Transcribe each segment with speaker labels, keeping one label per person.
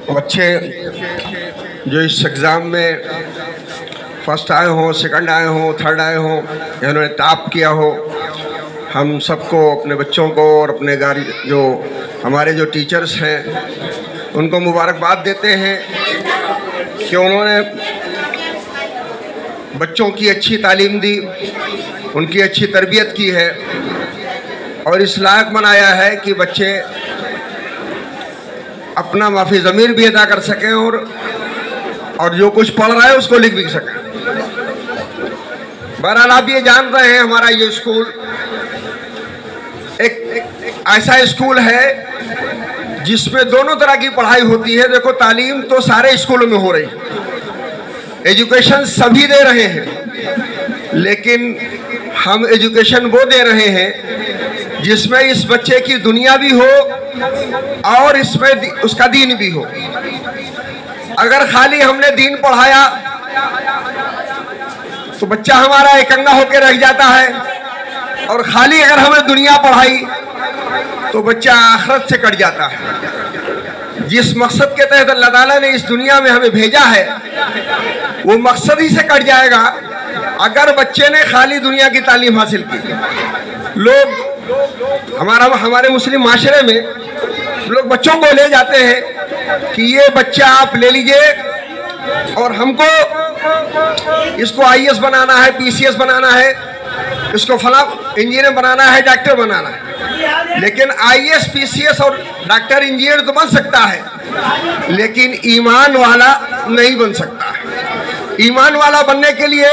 Speaker 1: बच्चे जो इस एग्ज़ाम में फर्स्ट आए हों, सेकंड आए हों, थर्ड आए हों, इन्होंने टॉप किया हो, हम सबको, अपने बच्चों को और अपने जो हमारे जो टीचर्स हैं उनको मुबारकबाद देते हैं कि उन्होंने बच्चों की अच्छी तालीम दी, उनकी अच्छी तरबियत की है और इस लायक बनाया है कि बच्चे अपना माफ़ी ज़मीर भी अदा कर सकें और जो कुछ पढ़ रहा है उसको लिख भी सकें। बहरहाल आप ये जान रहे हैं, हमारा ये स्कूल एक ऐसा स्कूल है जिसमें दोनों तरह की पढ़ाई होती है। देखो, तालीम तो सारे स्कूलों में हो रही है, एजुकेशन सभी दे रहे हैं, लेकिन हम एजुकेशन वो दे रहे हैं जिसमें इस बच्चे की दुनिया भी हो और इसमें उसका दीन भी हो। अगर खाली हमने दीन पढ़ाया तो बच्चा हमारा एकंगा होकर रह जाता है, और खाली अगर हमने दुनिया पढ़ाई तो बच्चा आखिरत से कट जाता है। जिस मकसद के तहत अल्लाह ताला ने इस दुनिया में हमें भेजा है वो मकसद ही से कट जाएगा अगर बच्चे ने खाली दुनिया की तालीम हासिल की। लोग हमारे मुस्लिम माशरे में लोग बच्चों को ले जाते हैं कि ये बच्चा आप ले लीजिए और हमको इसको आईएएस बनाना है, पीसीएस बनाना है, इसको फला इंजीनियर बनाना है, डॉक्टर बनाना है। लेकिन आईएएस, पीसीएस और डॉक्टर, इंजीनियर तो बन सकता है, लेकिन ईमान वाला नहीं बन सकता। ईमान वाला बनने के लिए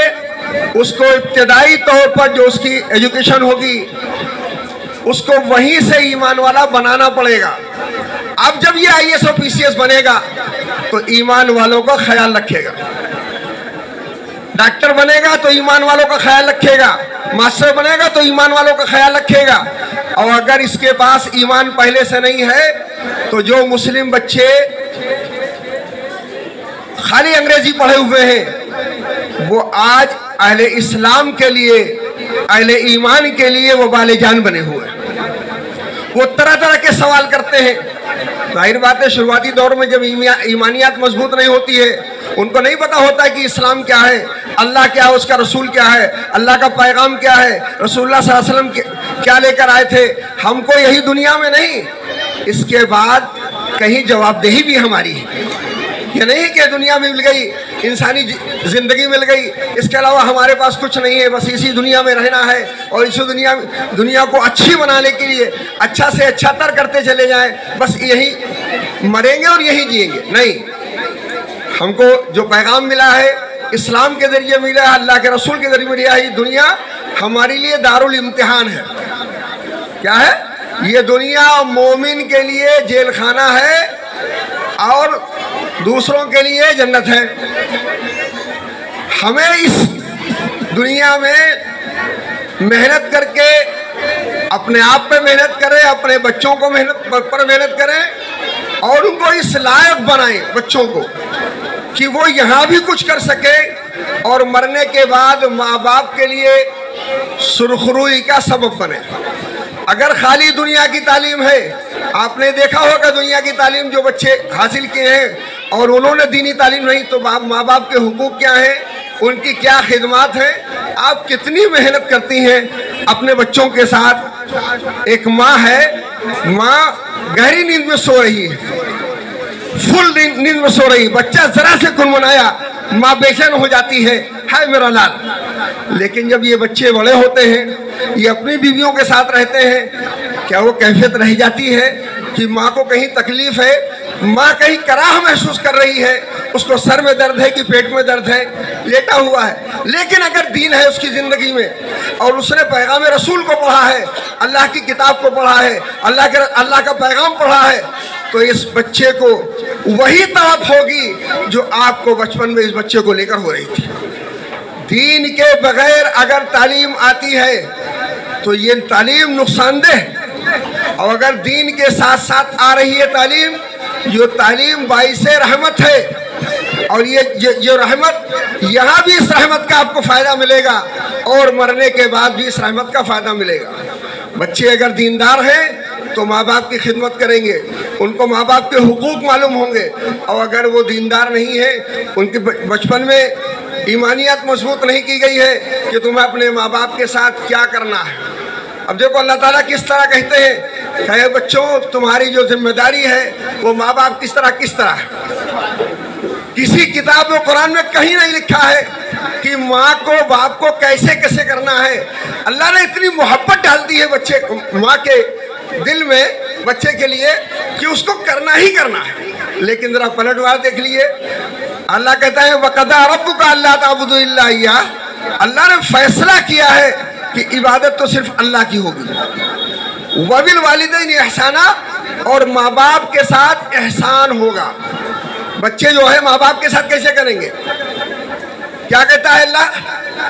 Speaker 1: उसको इब्तदाई तौर पर जो उसकी एजुकेशन होगी उसको वहीं से ईमान वाला बनाना पड़ेगा। अब जब ये आईएएस और पीसीएस बनेगा तो ईमान वालों का ख्याल रखेगा, डॉक्टर बनेगा तो ईमान वालों का ख्याल रखेगा, मास्टर बनेगा तो ईमान वालों का ख्याल रखेगा। और अगर इसके पास ईमान पहले से नहीं है तो जो मुस्लिम बच्चे खाली अंग्रेजी पढ़े हुए हैं वो आज अहले इस्लाम के लिए, अहले ईमान के लिए वो बाले जान बने हुए हैं। वो तरह तरह के सवाल करते हैं। जाहिर बात है, शुरुआती दौर में जब ईमानियात मजबूत नहीं होती है, उनको नहीं पता होता है कि इस्लाम क्या है, अल्लाह क्या है, उसका रसूल क्या है, अल्लाह का पैगाम क्या है, रसूलुल्लाह सल्लल्लाहु अलैहि वसल्लम क्या लेकर आए थे, हमको यही दुनिया में नहीं, इसके बाद कहीं जवाबदेही भी हमारी है। ये नहीं कि दुनिया में मिल गई, इंसानी जिंदगी मिल गई, इसके अलावा हमारे पास कुछ नहीं है, बस इसी दुनिया में रहना है और इसी दुनिया को अच्छी बनाने के लिए अच्छा से अच्छा तर करते चले जाएं, बस यही मरेंगे और यही जिएंगे। नहीं, हमको जो पैगाम मिला है इस्लाम के जरिए मिला है, अल्लाह के रसूल के जरिए मिला है। ये दुनिया हमारे लिए दारुल इम्तिहान है। क्या है ये दुनिया? मोमिन के लिए जेल खाना है और दूसरों के लिए जन्नत है। हमें इस दुनिया में मेहनत करके अपने आप पे मेहनत करें, अपने बच्चों को मेहनत करें और उनको इस लायक बनाएं बच्चों को कि वो यहाँ भी कुछ कर सके और मरने के बाद माँ बाप के लिए सुरखरुई का सबब बने। अगर खाली दुनिया की तालीम है, आपने देखा होगा दुनिया की तालीम जो बच्चे हासिल किए हैं और उन्होंने दीनी तालीम नहीं, तो माँ बाप के हुकूक क्या हैं, उनकी क्या खिदमत है, आप कितनी मेहनत करती हैं अपने बच्चों के साथ। एक माँ है, माँ गहरी नींद में सो रही है, फुल नींद में सो रही, बच्चा जरा से गुनगुनाया माँ बेचैन हो जाती है, हाय मेरा लाल। लेकिन जब ये बच्चे बड़े होते हैं, ये अपनी बीवियों के साथ रहते हैं, क्या वो कैफियत रह जाती है कि माँ को कहीं तकलीफ है, माँ कहीं कराह महसूस कर रही है, उसको सर में दर्द है कि पेट में दर्द है, लेटा हुआ है। लेकिन अगर दीन है उसकी ज़िंदगी में और उसने पैगाम रसूल को पढ़ा है, अल्लाह की किताब को पढ़ा है, अल्लाह का पैगाम पढ़ा है, तो इस बच्चे को वही तड़प होगी जो आपको बचपन में इस बच्चे को लेकर हो रही थी। दीन के बगैर अगर तालीम आती है तो ये तालीम नुकसानदेह, और अगर दीन के साथ साथ आ रही है तालीम, जो तालीम बाइसे रहमत है, और ये जो रहमत, यहाँ भी इस रहमत का आपको फ़ायदा मिलेगा और मरने के बाद भी इस रहमत का फ़ायदा मिलेगा। बच्चे अगर दीनदार हैं तो माँ बाप की खिदमत करेंगे, उनको माँ बाप के हुकूक मालूम होंगे। और अगर वो दीनदार नहीं है, उनके बचपन में ईमानियत मजबूत नहीं की गई है कि तुम्हें अपने माँ बाप के साथ क्या करना है। अब देखो अल्लाह ताला किस तरह कहते हैं, कहे बच्चों तुम्हारी जो जिम्मेदारी है वो माँ बाप किस तरह किसी किताब में कुरान में कहीं नहीं लिखा है कि माँ को बाप को कैसे कैसे करना है। अल्लाह ने इतनी मोहब्बत डाल दी है बच्चे माँ के दिल में बच्चे के लिए कि उसको करना ही करना है। लेकिन जरा पलटवार देख लिए, अल्लाह कहता है वक़दा रब्बुका अल्ला ताबुदू इल्ला इय्याह। अल्लाह ने फैसला किया है कि इबादत तो सिर्फ अल्लाह की होगी। वबिल वालिदैन एहसाना, और माँ बाप के साथ एहसान होगा। बच्चे जो है माँ बाप के साथ कैसे करेंगे, क्या कहता है अल्लाह,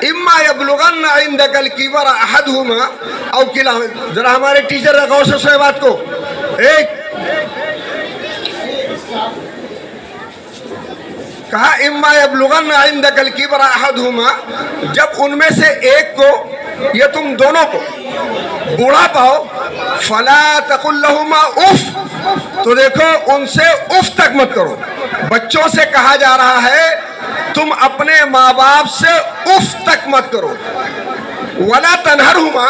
Speaker 1: इम्मा यबलुगन्ना इंदकल किबर अहदहुमा औ किलाहुमा। जरा हमारे टीचर गौर से सुने बात को। कहा इम्मा यबलुगन्ना इंदकल किबर अहदहुमा, जब उनमें से एक को या तुम दोनों को बूढ़ा पाओ, फला तकुल लहुमा उफ, तो देखो उनसे उफ तक मत करो। बच्चों से कहा जा रहा है तुम अपने माँ बाप से उफ तक मत करो। वला तनहरहुमा,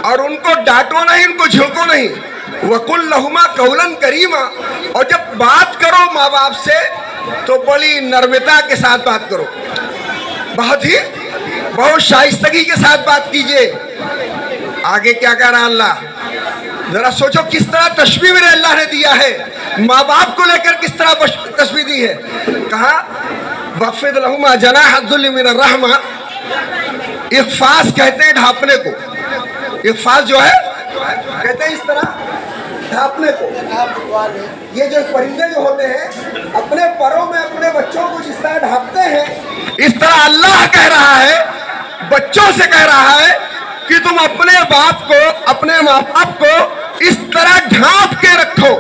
Speaker 1: और उनको डांटो नहीं, उनको झिड़को नहीं। वकुल लहुमा कौलन करीमा, और जब बात करो माँ बाप से तो बड़ी नर्मता के साथ बात करो, बहुत शाइस्तगी के साथ बात कीजिए। आगे क्या कह रहा अल्लाह, जरा सोचो किस तरह तशबीह मेरे अल्लाह ने दिया है, माँ बाप को लेकर किस तरह तशबीह दी है। कहा वफ़िद लहुमा जनाह दुल्ल मिन रहमा, इख्फास कहते हैं ढांपने को। इख्फास जो है कहते हैं इस तरह ढांपने को। ये जो परिंदे जो होते हैं अपने परों में अपने बच्चों को जिस तरह ढांपते हैं, इस तरह अल्लाह कह रहा है, बच्चों से कह रहा है कि तुम अपने बाप को, अपने माँ बाप को इस तरह ढांप के रखो।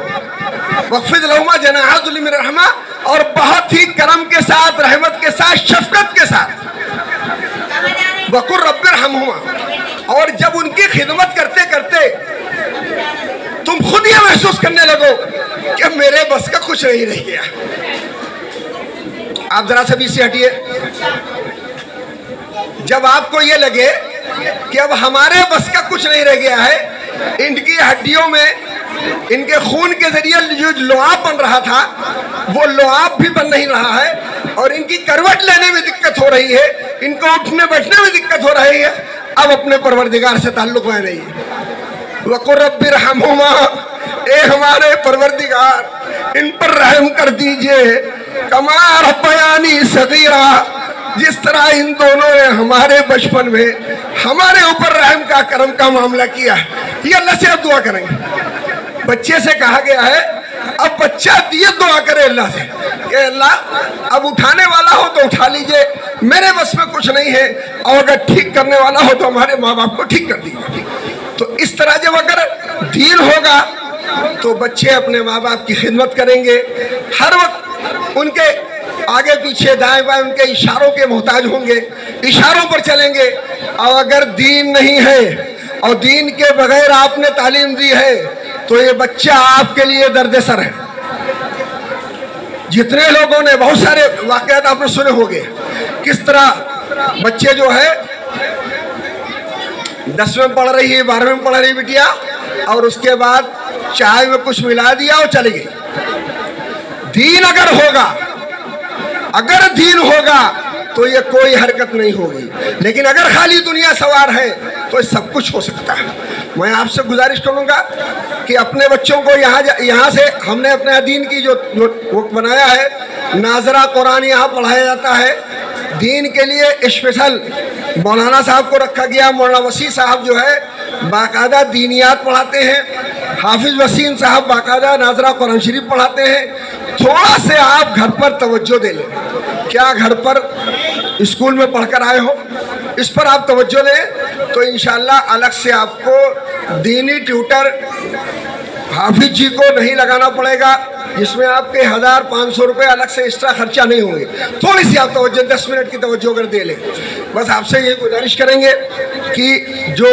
Speaker 1: वक़्फ़िद लहुमा जनाह दुल्ल मिन रहमा, और बहुत ही करम के साथ, रहमत के साथ, शफकत के साथ। वक़ुल रब्बिरहमहुमा, और जब उनकी खिदमत करते करते तुम खुद ये महसूस करने लगो कि मेरे बस का कुछ नहीं रह गया। आप जरा सा बीच से हटिए। जब आपको ये लगे कि अब हमारे बस का कुछ नहीं रह गया है, इनकी हड्डियों में, इनके खून के जरिए जो लुआब बन रहा था वो लुआब भी बन नहीं रहा है, और इनकी करवट लेने में दिक्कत हो रही है, इनको उठने बैठने में दिक्कत हो रही है, अब अपने परवरदिगार से ताल्लुक में नहीं है। वक़ुल रब्बिरहमहुमा, ए हमारे परवरदिगार इन पर रहम कर दीजिए, कमा रब्बयानी सगीरा, जिस तरह इन दोनों ने हमारे बचपन में हमारे ऊपर रहम का, करम का मामला किया। ये अल्लाह से अब दुआ करेंगे। बच्चे से कहा गया है, अब बच्चा ये दुआ करे अल्लाह से कि अल्लाह अब उठाने वाला हो तो उठा लीजिए, मेरे बस में कुछ नहीं है, और अगर ठीक करने वाला हो तो हमारे माँ बाप को ठीक कर दीजिए। तो इस तरह जब अगर दीन होगा तो बच्चे अपने माँ बाप की खिदमत करेंगे, हर वक्त उनके आगे पीछे दाएं बाएं उनके इशारों के मोहताज होंगे, इशारों पर चलेंगे। और अगर दीन नहीं है और दीन के बगैर आपने तालीम दी है तो ये बच्चा आपके लिए दर्द-ए-सर है। जितने लोगों ने, बहुत सारे वाकयात आपने सुने होंगे, किस तरह बच्चे जो है 10वीं में पढ़ रही है, 12वीं में पढ़ रही बिटिया, और उसके बाद चाय में कुछ मिला दिया और चली गई। दीन अगर होगा, अगर दीन होगा तो ये कोई हरकत नहीं होगी, लेकिन अगर खाली दुनिया सवार है तो सब कुछ हो सकता है। मैं आपसे गुजारिश करूंगा कि अपने बच्चों को यहाँ से हमने अपने दीन की जो वो बनाया है, नाजरा कुरान यहाँ पढ़ाया जाता है। दीन के लिए स्पेशल मौलाना साहब को रखा गया। मौलाना वसी साहब जो है बाकायदा दीनियात पढ़ाते हैं, हाफिज वसीम साहब बाकायदा नाजरा कुरान शरीफ पढ़ाते हैं। थोड़ा से आप घर पर तवज्जो दे लें। क्या घर पर स्कूल में पढ़कर आए हो, इस पर आप तवज्जो दें तो इंशाअल्लाह अलग से आपको दीनी ट्यूटर हाफिज जी को नहीं लगाना पड़ेगा, जिसमें आपके 1000-500 रुपये अलग से एक्स्ट्रा खर्चा नहीं होंगे। थोड़ी सी आप तवज्जो, 10 मिनट की तवज्जो अगर दे लें। बस आपसे ये गुजारिश करेंगे कि जो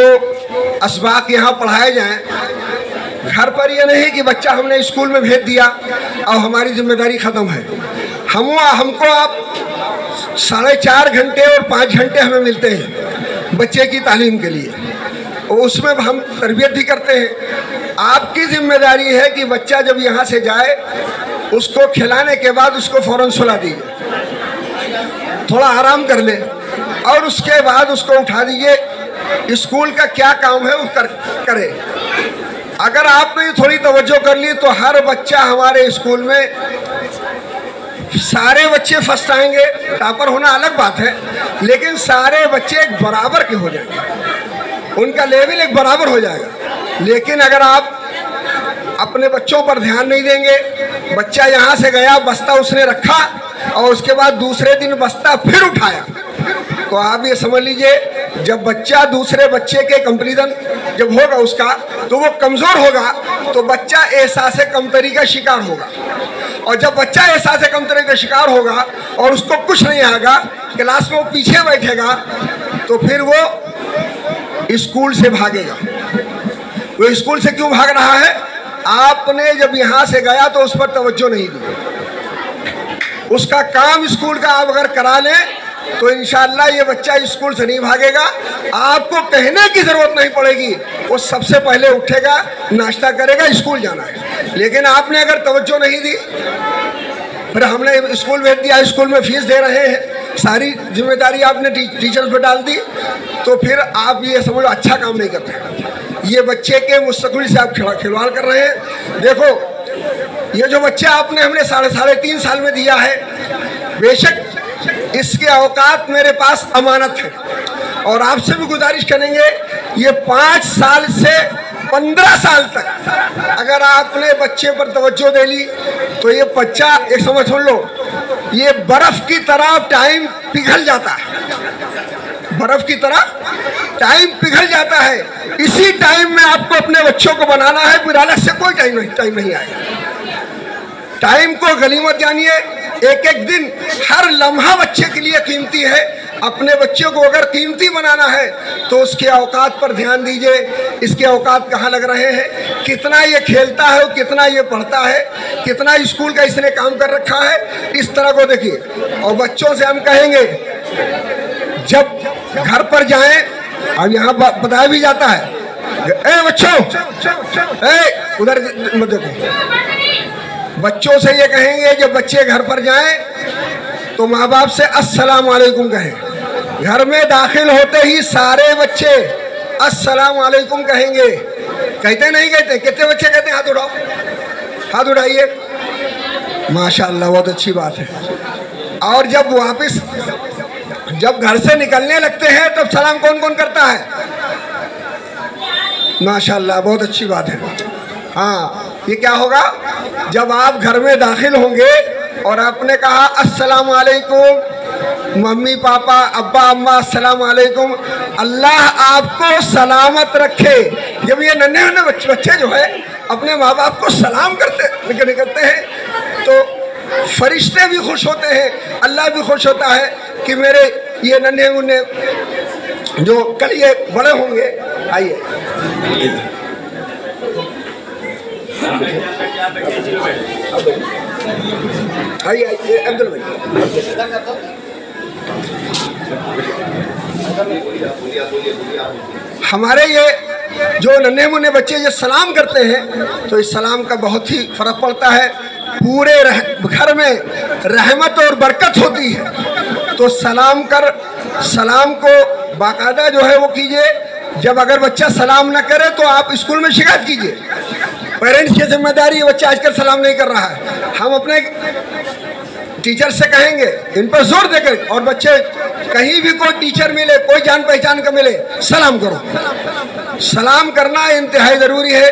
Speaker 1: असबाक यहाँ पढ़ाए जाएँ घर पर ये नहीं कि बच्चा हमने स्कूल में भेज दिया और हमारी जिम्मेदारी ख़त्म है। हमको आप 4.5 घंटे और 5 घंटे हमें मिलते हैं बच्चे की तालीम के लिए, और उसमें हम तरबियत भी करते हैं। आपकी जिम्मेदारी है कि बच्चा जब यहाँ से जाए उसको खिलाने के बाद उसको फ़ौरन सुला दीजिए, थोड़ा आराम कर ले, और उसके बाद उसको उठा दीजिए। स्कूल का क्या काम है वो करे। अगर आपने थोड़ी तवज्जो कर ली तो हर बच्चा हमारे स्कूल में, सारे बच्चे फर्स्ट आएंगे, टॉपर होना अलग बात है, लेकिन सारे बच्चे एक बराबर के हो जाएंगे, उनका लेवल एक बराबर हो जाएगा। लेकिन अगर आप अपने बच्चों पर ध्यान नहीं देंगे, बच्चा यहाँ से गया, बस्ता उसने रखा और उसके बाद दूसरे दिन बस्ता फिर उठाया, तो आप ये समझ लीजिए जब बच्चा दूसरे बच्चे के कंपैरिजन जब होगा उसका, तो वो कमज़ोर होगा, तो बच्चा एहसास कमतरी का शिकार होगा। और जब बच्चा एहसास कमतरी का शिकार होगा और उसको कुछ नहीं आएगा, क्लास में वो पीछे बैठेगा, तो फिर वो स्कूल से भागेगा। वो स्कूल से क्यों भाग रहा है? आपने जब यहाँ से गया तो उस पर तवज्जो नहीं दी। उसका काम स्कूल का आप अगर करा लें तो इंशाअल्लाह ये बच्चा स्कूल से नहीं भागेगा, आपको कहने की ज़रूरत नहीं पड़ेगी, वो सबसे पहले उठेगा, नाश्ता करेगा, स्कूल जाना है। लेकिन आपने अगर तवज्जो नहीं दी, फिर हमने स्कूल भेज दिया, स्कूल में फीस दे रहे हैं, सारी जिम्मेदारी आपने टीचर्स पर डाल दी, तो फिर आप ये समझो अच्छा काम नहीं करते। ये बच्चे के मुस्तकबिल से आप खिलवाड़ कर रहे हैं। देखो ये जो बच्चा आपने हमने 3.5 साल में दिया है, बेशक इसके औकात मेरे पास अमानत है, और आपसे भी गुजारिश करेंगे ये 5 साल से 15 साल तक अगर आपने बच्चे पर तवज्जो दे ली तो ये बच्चा एक समझ लो, ये बर्फ की तरह टाइम पिघल जाता है, बर्फ की तरह टाइम पिघल जाता है। इसी टाइम में आपको अपने बच्चों को बनाना है, फिर अलग से कोई टाइम नहीं आएगा। टाइम को गनीमत जानिए, एक एक दिन हर लम्हा बच्चे के लिए कीमती है। अपने बच्चों को अगर कीमती बनाना है तो उसके औकात पर ध्यान दीजिए, इसके औकात कहाँ लग रहे हैं, कितना ये खेलता है, कितना ये पढ़ता है, कितना स्कूल का इसने काम कर रखा है, इस तरह को देखिए। और बच्चों से हम कहेंगे जब घर पर जाएं, अब यहाँ बताया भी जाता है, ए बच्चों, ए उधर मत देखो। बच्चों से ये कहेंगे जब बच्चे घर पर जाएं तो माँ बाप से अस्सलाम वालेकुम कहें। घर में दाखिल होते ही सारे बच्चे अस्सलाम वालेकुम कहेंगे। कहते नहीं कहते? कितने बच्चे कहते हैं? हाथ उठाओ, हाथ उठाइए। माशाअल्लाह, बहुत अच्छी बात है। और जब घर से निकलने लगते हैं तब सलाम कौन कौन करता है? माशाअल्लाह, बहुत अच्छी बात है। हाँ, ये क्या होगा जब आप घर में दाखिल होंगे और आपने कहा अस्सलाम वालेकुम, मम्मी पापा अब्बा अम्मा अस्सलाम वालेकुम, अल्लाह आपको सलामत रखे। जब ये नन्हे नन्हे बच्चे जो है अपने माँ बाप को सलाम करते हैं तो फरिश्ते भी खुश होते हैं, अल्लाह भी खुश होता है कि मेरे ये नन्हे मुन्ने जो कल ये बड़े होंगे। आइए आइए अब्दुल भाई, हमारे ये जो नन्हे मुन्ने बच्चे ये सलाम करते हैं तो इस सलाम का बहुत ही फर्क पड़ता है। पूरे घर में रहमत और बरकत होती है। तो सलाम को बाकायदा जो है वो कीजिए। जब अगर बच्चा सलाम ना करे तो आप स्कूल में शिकायत कीजिए। पेरेंट्स की जिम्मेदारी है, बच्चा आजकल सलाम नहीं कर रहा है, हम अपने टीचर से कहेंगे, इन पर जोर देकर। और बच्चे कहीं भी कोई टीचर मिले, कोई जान पहचान का मिले, सलाम करो। सलाम करना इंतहाई ज़रूरी है।